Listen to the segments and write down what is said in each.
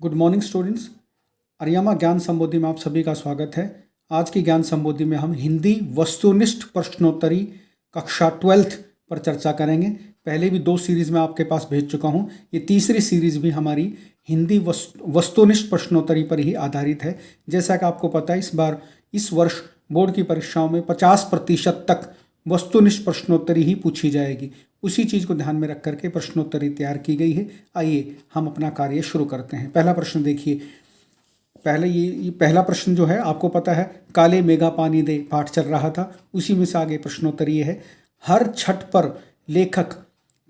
Good morning students. Ariyama ज्ञान संबोधि में आप सभी का स्वागत है। आज की ज्ञान संबोधि में हम हिंदी वस्तुनिष्ठ प्रश्नोत्तरी कक्षा 12th पर चर्चा करेंगे। पहले भी 2 सीरीज़ में आपके पास भेज चुका हूँ। ये तीसरी सीरीज़ भी हमारी हिंदी वस्तुनिष्ठ प्रश्नोत्तरी पर ही आधारित है। जैसा कि आपको पता है, इस वर्ष बोर्ड की परीक्षाओं में 50% तक वस्तुनिष्ठ प्रश्नोत्तरी ही पूछी जाएगी। उसी चीज़ को ध्यान में रख करके प्रश्नोत्तरी तैयार की गई है। आइए हम अपना कार्य शुरू करते हैं। पहला प्रश्न देखिए। पहला प्रश्न जो है, आपको पता है, काले मेघा पानी दे पाठ चल रहा था, उसी में से आगे प्रश्नोत्तरी है। हर छठ पर लेखक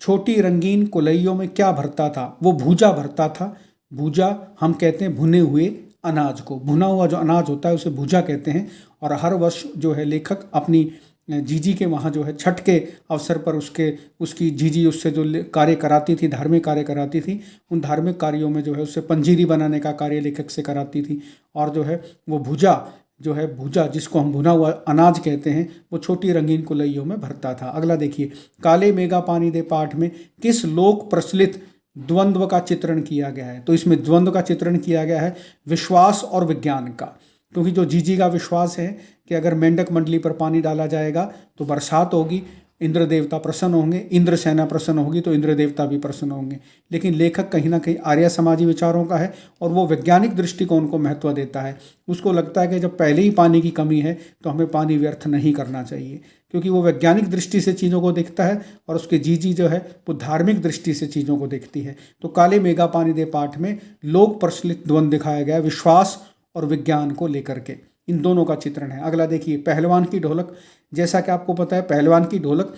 छोटी रंगीन कोलैयों में क्या भरता था? वो भूजा भरता था। भूजा हम कहते हैं भुने हुए अनाज को। भुना हुआ जो अनाज होता है उसे भूजा कहते हैं। और हर वर्ष जो है लेखक अपनी जीजी के वहाँ जो है छठ के अवसर पर उसकी जीजी उससे जो कार्य कराती थी, धार्मिक कार्य कराती थी, उन धार्मिक कार्यों में जो है उससे पंजीरी बनाने का कार्य लेखक से कराती थी। और जो है वो भूजा जिसको हम भुना हुआ अनाज कहते हैं, वो छोटी रंगीन कुलैयों में भरता था। अगला देखिए, काले मेघा पानी दे पाठ में किस लोक प्रचलित द्वंद्व का चित्रण किया गया है? तो इसमें द्वंद्व का चित्रण किया गया है विश्वास और विज्ञान का। क्योंकि जो जीजी का विश्वास है कि अगर मेंढक मंडली पर पानी डाला जाएगा तो बरसात होगी, इंद्र देवता प्रसन्न होंगे, इंद्र सेना प्रसन्न होगी तो इंद्र देवता भी प्रसन्न होंगे। लेकिन लेखक कहीं ना कहीं आर्य समाजी विचारों का है और वो वैज्ञानिक दृष्टिकोण को महत्व देता है। उसको लगता है कि जब पहले ही पानी की कमी है तो हमें पानी व्यर्थ नहीं करना चाहिए, क्योंकि वो वैज्ञानिक दृष्टि से चीज़ों को देखता है और उसके जीजी जो है वो धार्मिक दृष्टि से चीज़ों को देखती है। तो काले मेघा पानी दे पाठ में लोक प्रचलित द्वंद्व दिखाया गया, विश्वास और विज्ञान को लेकर के। इन दोनों का चित्रण है। अगला देखिए, पहलवान की ढोलक। जैसा कि आपको पता है, पहलवान की ढोलक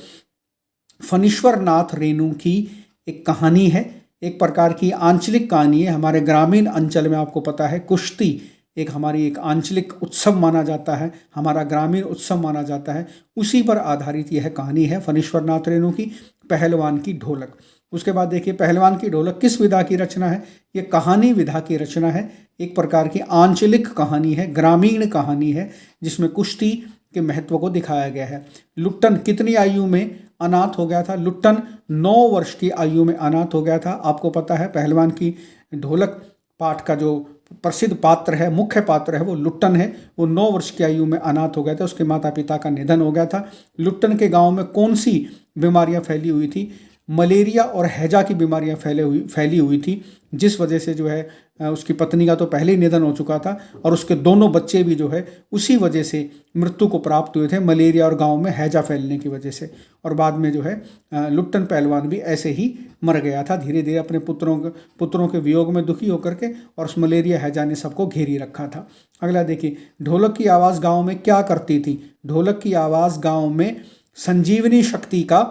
फणीश्वर नाथ रेणु की एक कहानी है, एक प्रकार की आंचलिक कहानी है। हमारे ग्रामीण अंचल में आपको पता है कुश्ती एक आंचलिक उत्सव माना जाता है, हमारा ग्रामीण उत्सव माना जाता है। उसी पर आधारित यह कहानी है फणीश्वर नाथ रेणु की, पहलवान की ढोलक। उसके बाद देखिए, पहलवान की ढोलक किस विधा की रचना है? ये कहानी विधा की रचना है। एक प्रकार की आंचलिक कहानी है, ग्रामीण कहानी है, जिसमें कुश्ती के महत्व को दिखाया गया है। लुट्टन कितनी आयु में अनाथ हो गया था? लुट्टन 9 वर्ष की आयु में अनाथ हो गया था। आपको पता है, पहलवान की ढोलक पाठ का जो प्रसिद्ध पात्र है, मुख्य पात्र है, वो लुट्टन है। वो 9 वर्ष की आयु में अनाथ हो गया था, उसके माता पिता का निधन हो गया था। लुट्टन के गांव में कौन सी बीमारियां फैली हुई थी? मलेरिया और हैजा की बीमारियां फैली हुई थी, जिस वजह से जो है उसकी पत्नी का तो पहले ही निधन हो चुका था और उसके दोनों बच्चे भी जो है उसी वजह से मृत्यु को प्राप्त हुए थे, मलेरिया और गांव में हैजा फैलने की वजह से। और बाद में जो है लुट्टन पहलवान भी ऐसे ही मर गया था, धीरे धीरे अपने पुत्रों के वियोग में दुखी होकर के, और उस मलेरिया हैजा ने सबको घेरी रखा था। अगला देखिए, ढोलक की आवाज़ गाँव में क्या करती थी? ढोलक की आवाज़ गाँव में संजीवनी शक्ति का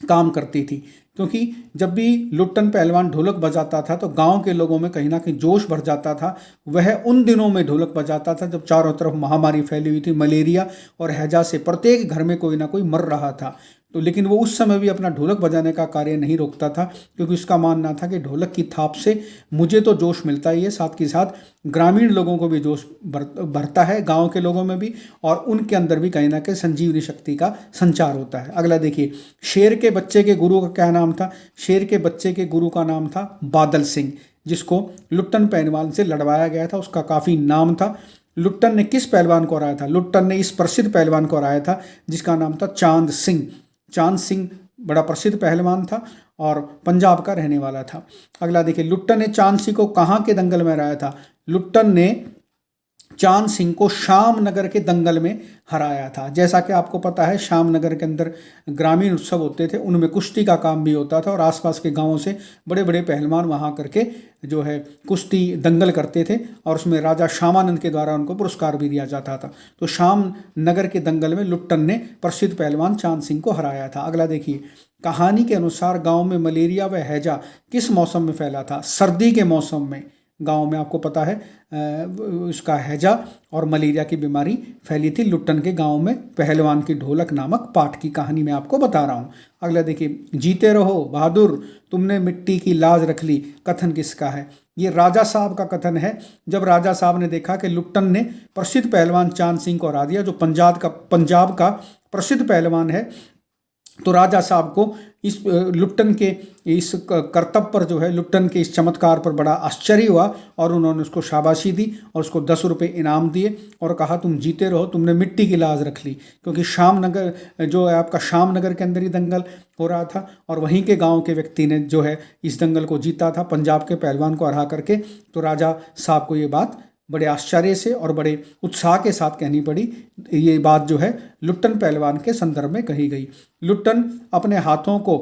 काम करती थी, क्योंकि जब भी लुट्टन पहलवान ढोलक बजाता था तो गांव के लोगों में कहीं ना कहीं जोश भर जाता था। वह उन दिनों में ढोलक बजाता था जब चारों तरफ महामारी फैली हुई थी, मलेरिया और हैजा से प्रत्येक घर में कोई ना कोई मर रहा था। तो लेकिन वो उस समय भी अपना ढोलक बजाने का कार्य नहीं रोकता था, क्योंकि उसका मानना था कि ढोलक की थाप से मुझे तो जोश मिलता ही है, साथ के साथ ग्रामीण लोगों को भी जोश भरता है, गांव के लोगों में भी, और उनके अंदर भी कहीं ना कहीं संजीवनी शक्ति का संचार होता है। अगला देखिए, शेर के बच्चे के गुरु का क्या नाम था? शेर के बच्चे के गुरु का नाम था बादल सिंह, जिसको लुट्टन पहलवान से लड़वाया गया था। उसका काफ़ी नाम था। लुट्टन ने किस पहलवान को हराया था? लुट्टन ने इस प्रसिद्ध पहलवान को हराया था जिसका नाम था चांद सिंह। चांद सिंह बड़ा प्रसिद्ध पहलवान था और पंजाब का रहने वाला था। अगला देखिए, लुट्टन ने चांद सिंह को कहाँ के दंगल में हराया था? लुट्टन ने चांद सिंह को शाम नगर के दंगल में हराया था। जैसा कि आपको पता है, शाम नगर के अंदर ग्रामीण उत्सव होते थे, उनमें कुश्ती का काम भी होता था और आसपास के गांवों से बड़े बड़े पहलवान वहां करके जो है कुश्ती दंगल करते थे, और उसमें राजा श्यामानंद के द्वारा उनको पुरस्कार भी दिया जाता था। तो शाम नगर के दंगल में लुट्टन ने प्रसिद्ध पहलवान चांद सिंह को हराया था। अगला देखिए, कहानी के अनुसार गाँव में मलेरिया व हैजा किस मौसम में फैला था? सर्दी के मौसम में गांव में आपको पता है उसका हैजा और मलेरिया की बीमारी फैली थी। लुट्टन के गांव में पहलवान की ढोलक नामक पाठ की कहानी मैं आपको बता रहा हूं। अगला देखिए, जीते रहो बहादुर तुमने मिट्टी की लाज रख ली, कथन किसका है? ये राजा साहब का कथन है। जब राजा साहब ने देखा कि लुट्टन ने प्रसिद्ध पहलवान चांद सिंह को हरा दिया, जो पंजाब का प्रसिद्ध पहलवान है, तो राजा साहब को इस लुट्टन के इस करतब पर जो है, लुट्टन के इस चमत्कार पर बड़ा आश्चर्य हुआ और उन्होंने उसको शाबाशी दी और उसको 10 रुपये इनाम दिए और कहा तुम जीते रहो, तुमने मिट्टी की लाज रख ली। क्योंकि शाम नगर जो है आपका, शाम नगर के अंदर ही दंगल हो रहा था और वहीं के गांव के व्यक्ति ने जो है इस दंगल को जीता था, पंजाब के पहलवान को हरा करके। तो राजा साहब को ये बात बड़े आश्चर्य से और बड़े उत्साह के साथ कहनी पड़ी। ये बात जो है लुट्टन पहलवान के संदर्भ में कही गई। लुट्टन अपने हाथों को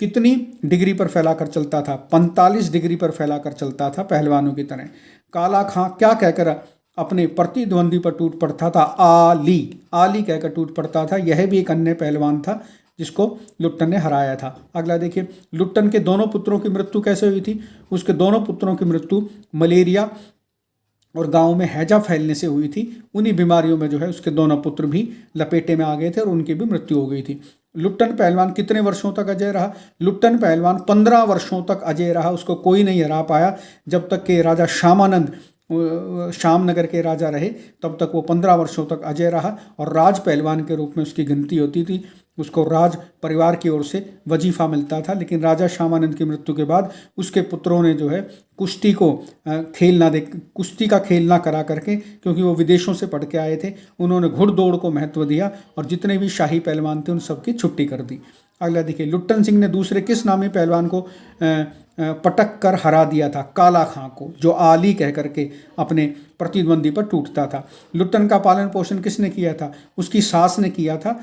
कितनी डिग्री पर फैलाकर चलता था? 45 डिग्री पर फैलाकर चलता था पहलवानों की तरह। काला खां क्या कहकर अपने प्रतिद्वंदी पर टूट पड़ता था? आली, आली कहकर टूट पड़ता था। यह भी एक अन्य पहलवान था जिसको लुट्टन ने हराया था। अगला देखिए, लुट्टन के दोनों पुत्रों की मृत्यु कैसे हुई थी? उसके दोनों पुत्रों की मृत्यु मलेरिया और गांव में हैजा फैलने से हुई थी। उन्हीं बीमारियों में जो है उसके दोनों पुत्र भी लपेटे में आ गए थे और उनकी भी मृत्यु हो गई थी। लुट्टन पहलवान कितने वर्षों तक अजय रहा? लुट्टन पहलवान 15 वर्षों तक अजय रहा। उसको कोई नहीं हरा पाया। जब तक कि राजा श्यामानंद श्यामनगर के राजा रहे तब तक वो 15 वर्षों तक अजय रहा और राज पहलवान के रूप में उसकी गिनती होती थी। उसको राज परिवार की ओर से वजीफा मिलता था। लेकिन राजा श्यामानंद की मृत्यु के बाद उसके पुत्रों ने जो है कुश्ती को कुश्ती का खेल ना करा करके, क्योंकि वो विदेशों से पढ़ के आए थे, उन्होंने घुड़दौड़ को महत्व दिया और जितने भी शाही पहलवान थे उन सबकी छुट्टी कर दी। अगला देखिए, लुट्टन सिंह ने दूसरे किस नामी पहलवान को पटक कर हरा दिया था? काला खां को, जो आली कह करके अपने प्रतिद्वंदी पर टूटता था। लुट्टन का पालन पोषण किसने किया था? उसकी सास ने किया था।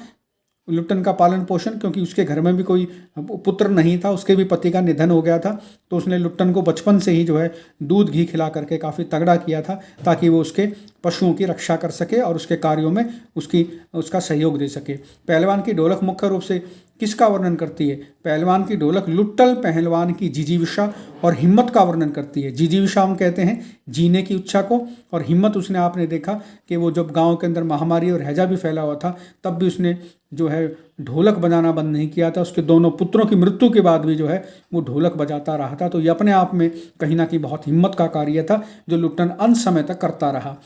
लुट्टन का पालन पोषण, क्योंकि उसके घर में भी कोई पुत्र नहीं था, उसके भी पति का निधन हो गया था, तो उसने लुट्टन को बचपन से ही जो है दूध घी खिला करके काफ़ी तगड़ा किया था ताकि वो उसके पशुओं की रक्षा कर सके और उसके कार्यों में उसका सहयोग दे सके। पहलवान की ढोलक मुख्य रूप से किसका वर्णन करती है? पहलवान की ढोलक लुट्टन पहलवान की जिजीविषा और हिम्मत का वर्णन करती है। जिजीविषा हम कहते हैं जीने की इच्छा को, और हिम्मत उसने, आपने देखा कि वो जब गांव के अंदर महामारी और हैजा भी फैला हुआ था तब भी उसने जो है ढोलक बजाना बंद नहीं किया था। उसके दोनों पुत्रों की मृत्यु के बाद भी जो है वो ढोलक बजाता रहा था। तो ये अपने आप में कहीं ना कहीं बहुत हिम्मत का कार्य था जो लुट्टन अंत समय तक करता रहा।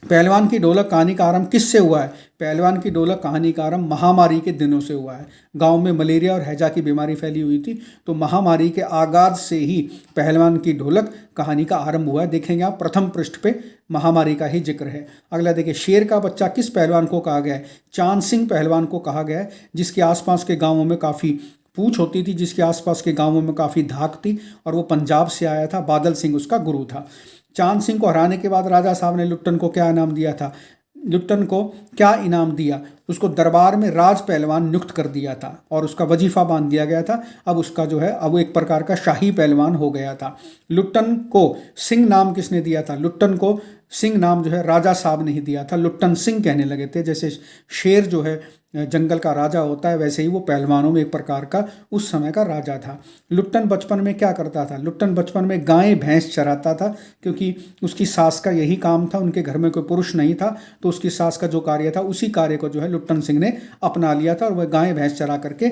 पहलवान की ढोलक कहानी का आरंभ किससे हुआ है? पहलवान की ढोलक कहानी का आरंभ महामारी के दिनों से हुआ है। गांव में मलेरिया और हैजा की बीमारी फैली हुई थी, तो महामारी के आगाज से ही पहलवान की ढोलक कहानी का आरंभ हुआ है। देखेंगे आप प्रथम पृष्ठ पे महामारी का ही जिक्र है। अगला देखिए, शेर का बच्चा किस पहलवान को कहा गया है? चांद सिंह पहलवान को कहा गया है, जिसके आसपास के गाँवों में काफ़ी पूछ होती थी, जिसके आसपास के गाँवों में काफ़ी धाक थी, और वो पंजाब से आया था। बादल सिंह उसका गुरु था। चांद सिंह को हराने के बाद राजा साहब ने लुट्टन को क्या इनाम दिया था? लुट्टन को क्या इनाम दिया? उसको दरबार में राज पहलवान नियुक्त कर दिया था और उसका वजीफा बांध दिया गया था। अब उसका जो है अब वो एक प्रकार का शाही पहलवान हो गया था। लुट्टन को सिंह नाम किसने दिया था? लुट्टन को सिंह नाम जो है राजा साहब ने ही दिया था। लुट्टन सिंह कहने लगे थे। जैसे शेर जो है जंगल का राजा होता है, वैसे ही वो पहलवानों में एक प्रकार का उस समय का राजा था। लुट्टन बचपन में क्या करता था? लुट्टन बचपन में गाय भैंस चराता था, क्योंकि उसकी सास का यही काम था। उनके घर में कोई पुरुष नहीं था, तो उसकी सास का जो कार्य था उसी कार्य को जो है लुट्टन सिंह ने अपना लिया था और वह गाय भैंस चरा करके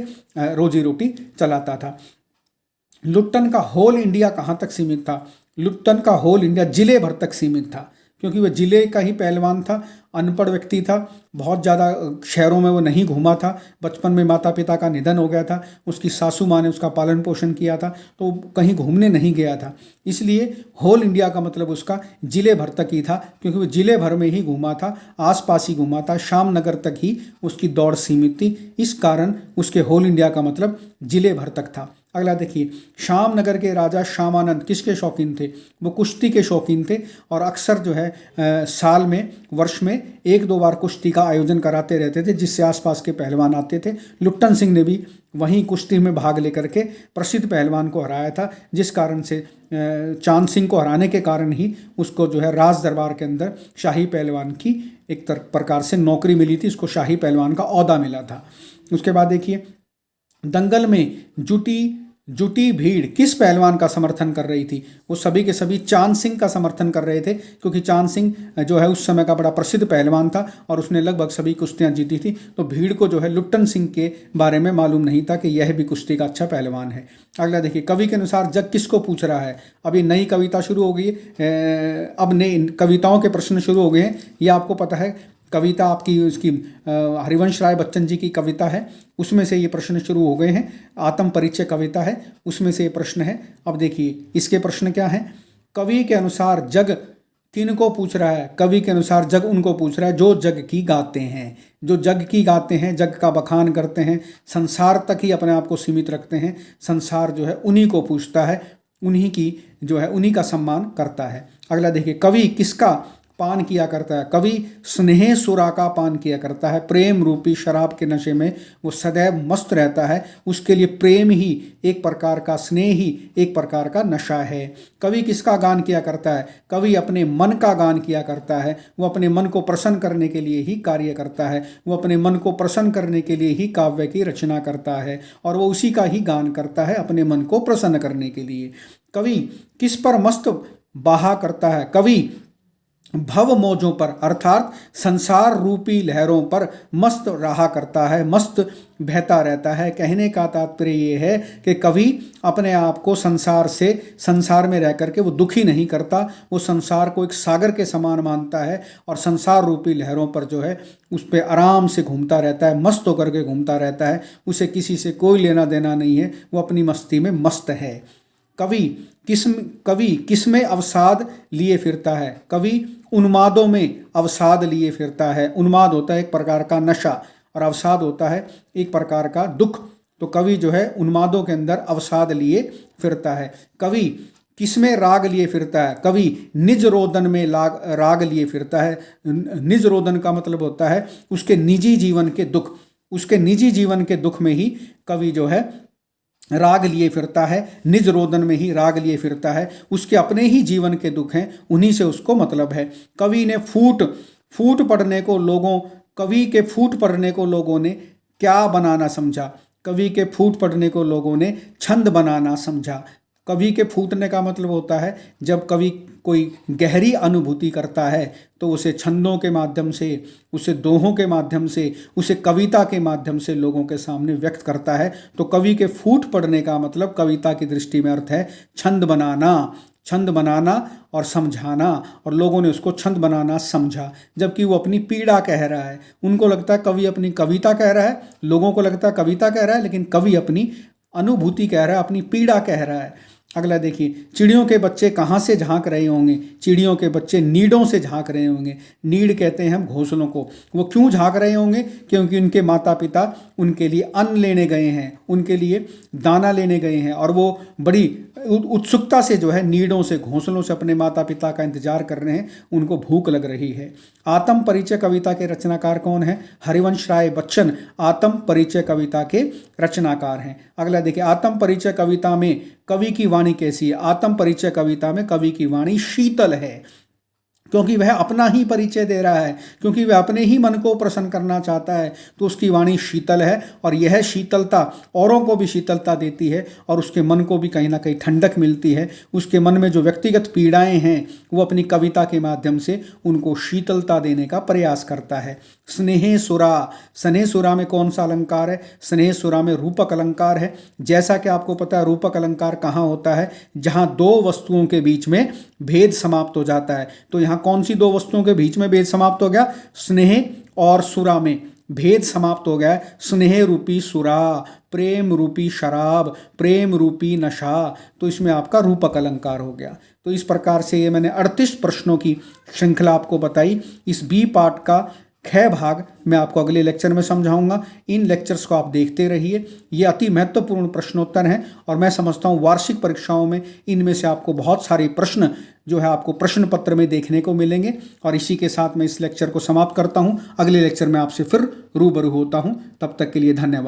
रोजी रोटी चलाता था। लुट्टन का होल इंडिया कहाँ तक सीमित था? लुट्टन का होल इंडिया जिले भर तक सीमित था, क्योंकि वह जिले का ही पहलवान था। अनपढ़ व्यक्ति था, बहुत ज़्यादा शहरों में वो नहीं घूमा था। बचपन में माता पिता का निधन हो गया था, उसकी सासू माँ ने उसका पालन पोषण किया था, तो कहीं घूमने नहीं गया था। इसलिए होल इंडिया का मतलब उसका जिले भर तक ही था, क्योंकि वो जिले भर में ही घूमा था, आसपास ही घूमा था, श्यामनगर तक ही उसकी दौड़ सीमित थी। इस कारण उसके होल इंडिया का मतलब जिले भर तक था। अगला देखिए, श्यामनगर के राजा श्यामानंद किसके शौकीन थे? वो कुश्ती के शौकीन थे और अक्सर जो है साल में, वर्ष में 1-2 बार कुश्ती का आयोजन कराते रहते थे, जिससे आसपास के पहलवान आते थे। लुट्टन सिंह ने भी वहीं कुश्ती में भाग लेकर के प्रसिद्ध पहलवान को हराया था, जिस कारण से चांद सिंह को हराने के कारण ही उसको जो है राज दरबार के अंदर शाही पहलवान की एक प्रकार से नौकरी मिली थी, उसको शाही पहलवान का ओहदा मिला था। उसके बाद देखिए, दंगल में जुटी भीड़ किस पहलवान का समर्थन कर रही थी? वो सभी के सभी चांद सिंह का समर्थन कर रहे थे, क्योंकि चांद सिंह जो है उस समय का बड़ा प्रसिद्ध पहलवान था और उसने लगभग सभी कुश्तियां जीती थी। तो भीड़ को जो है लुट्टन सिंह के बारे में मालूम नहीं था कि यह भी कुश्ती का अच्छा पहलवान है। अगला देखिए, कवि के अनुसार जग किसको पूछ रहा है? अभी नई कविता शुरू हो गई है, अब नई कविताओं के प्रश्न शुरू हो गए हैं। ये आपको पता है कविता आपकी उसकी हरिवंश राय बच्चन जी की कविता है, उसमें से ये प्रश्न शुरू हो गए हैं। आत्म परिचय कविता है, उसमें से ये प्रश्न है। अब देखिए इसके प्रश्न क्या हैं। कवि के अनुसार जग किनको पूछ रहा है? कवि के अनुसार जग उनको पूछ रहा है जो जग की गाते हैं, जो जग की गाते हैं, जग का बखान करते हैं, संसार तक ही अपने आप को सीमित रखते हैं। संसार जो है उन्हीं को पूछता है, उन्हीं की जो है उन्हीं का सम्मान करता है। अगला देखिए, कवि किसका पान किया करता है? कवि स्नेह सुरा का पान किया करता है। प्रेम रूपी शराब के नशे में वो सदैव मस्त रहता है। उसके लिए प्रेम ही एक प्रकार का, स्नेह ही एक प्रकार का नशा है। कवि किसका गान किया करता है? कवि अपने मन का गान किया करता है। वो अपने मन को प्रसन्न करने के लिए ही कार्य करता है। वो अपने मन को प्रसन्न करने के लिए ही काव्य की रचना करता है और वो उसी का ही गान करता है अपने मन को प्रसन्न करने के लिए। कवि किस पर मस्त बहा करता है? कवि भव मौजों पर अर्थात संसार रूपी लहरों पर मस्त रहा करता है, मस्त बहता रहता है। कहने का तात्पर्य ये है कि कवि अपने आप को संसार में रह करके वो दुखी नहीं करता। वो संसार को एक सागर के समान मानता है और संसार रूपी लहरों पर जो है उस पर आराम से घूमता रहता है, मस्त होकर के घूमता रहता है। उसे किसी से कोई लेना देना नहीं है, वो अपनी मस्ती में मस्त है। कवि किस में अवसाद लिए फिरता है? कवि उन्मादों में अवसाद लिए फिरता है। उन्माद होता है एक प्रकार का नशा और अवसाद होता है एक प्रकार का दुख। तो कवि जो है उन्मादों के अंदर अवसाद लिए फिरता है। कवि किसमें राग लिए फिरता है? कवि निज रोदन में राग लिए फिरता है। निज रोदन का मतलब होता है उसके निजी जीवन के दुख। उसके निजी जीवन के दुख में ही कवि जो है राग लिए फिरता है, निज रोदन में ही राग लिए फिरता है। उसके अपने ही जीवन के दुख हैं, उन्हीं से उसको मतलब है। कवि ने फूट पढ़ने को कवि के फूट पढ़ने को लोगों ने क्या बनाना समझा? कवि के फूट पढ़ने को लोगों ने छंद बनाना समझा। कवि के फूटने का मतलब होता है जब कवि कोई गहरी अनुभूति करता है तो उसे छंदों के माध्यम से, उसे दोहों के माध्यम से, उसे कविता के माध्यम से लोगों के सामने व्यक्त करता है। तो कवि के फूट पढ़ने का मतलब कविता की दृष्टि में अर्थ है छंद बनाना और समझाना। और लोगों ने उसको छंद बनाना समझा, जबकि वो अपनी पीड़ा कह रहा है। उनको लगता है कवि अपनी कविता कह रहा है, लोगों को लगता है कविता कह रहा है, लेकिन कवि अपनी अनुभूति कह रहा है, अपनी पीड़ा कह रहा है। अगला देखिए, चिड़ियों के बच्चे कहाँ से झांक रहे होंगे? चिड़ियों के बच्चे नीडों से झांक रहे होंगे। नीड कहते हैं हम घोंसलों को। वो क्यों झांक रहे होंगे? क्योंकि उनके माता पिता उनके लिए अन्न लेने गए हैं, उनके लिए दाना लेने गए हैं और वो बड़ी उत्सुकता से जो है नीडों से, घोंसलों से अपने माता पिता का इंतजार कर रहे हैं। उनको भूख लग रही है। आत्म परिचय कविता के रचनाकार कौन है? हरिवंश राय बच्चन आत्म परिचय कविता के रचनाकार हैं। अगला देखिए, आत्म परिचय कविता में कवि की वाणी कैसी है? आत्म परिचय कविता में कवि की वाणी शीतल है, क्योंकि वह अपना ही परिचय दे रहा है, क्योंकि वह अपने ही मन को प्रसन्न करना चाहता है। तो उसकी वाणी शीतल है और यह शीतलता औरों को भी शीतलता देती है और उसके मन को भी कहीं ना कहीं ठंडक मिलती है। उसके मन में जो व्यक्तिगत पीड़ाएं हैं वो अपनी कविता के माध्यम से उनको शीतलता देने का प्रयास करता है। स्नेह सुरा में कौन सा अलंकार है? स्नेह सुरा में रूपक अलंकार है। जैसा कि आपको पता है रूपक अलंकार कहाँ होता है? जहाँ दो वस्तुओं के बीच में भेद समाप्त हो जाता है। तो यहाँ कौन सी दो वस्तुओं के बीच में भेद समाप्त हो गया? स्नेह और सुरा में भेद समाप्त हो गया। स्नेह रूपी सुरा, प्रेम रूपी शराब, प्रेम रूपी नशा। तो इसमें आपका रूपक अलंकार हो गया। तो इस प्रकार से ये मैंने 38 प्रश्नों की श्रृंखला आपको बताई। इस बी पार्ट का ख भाग मैं आपको अगले लेक्चर में समझाऊंगा। इन लेक्चर्स को आप देखते रहिए। ये अति महत्वपूर्ण प्रश्नोत्तर हैं और मैं समझता हूँ वार्षिक परीक्षाओं में इनमें से आपको बहुत सारे प्रश्न जो है आपको प्रश्न पत्र में देखने को मिलेंगे। और इसी के साथ मैं इस लेक्चर को समाप्त करता हूँ। अगले लेक्चर में आपसे फिर रूबरू होता हूँ। तब तक के लिए धन्यवाद।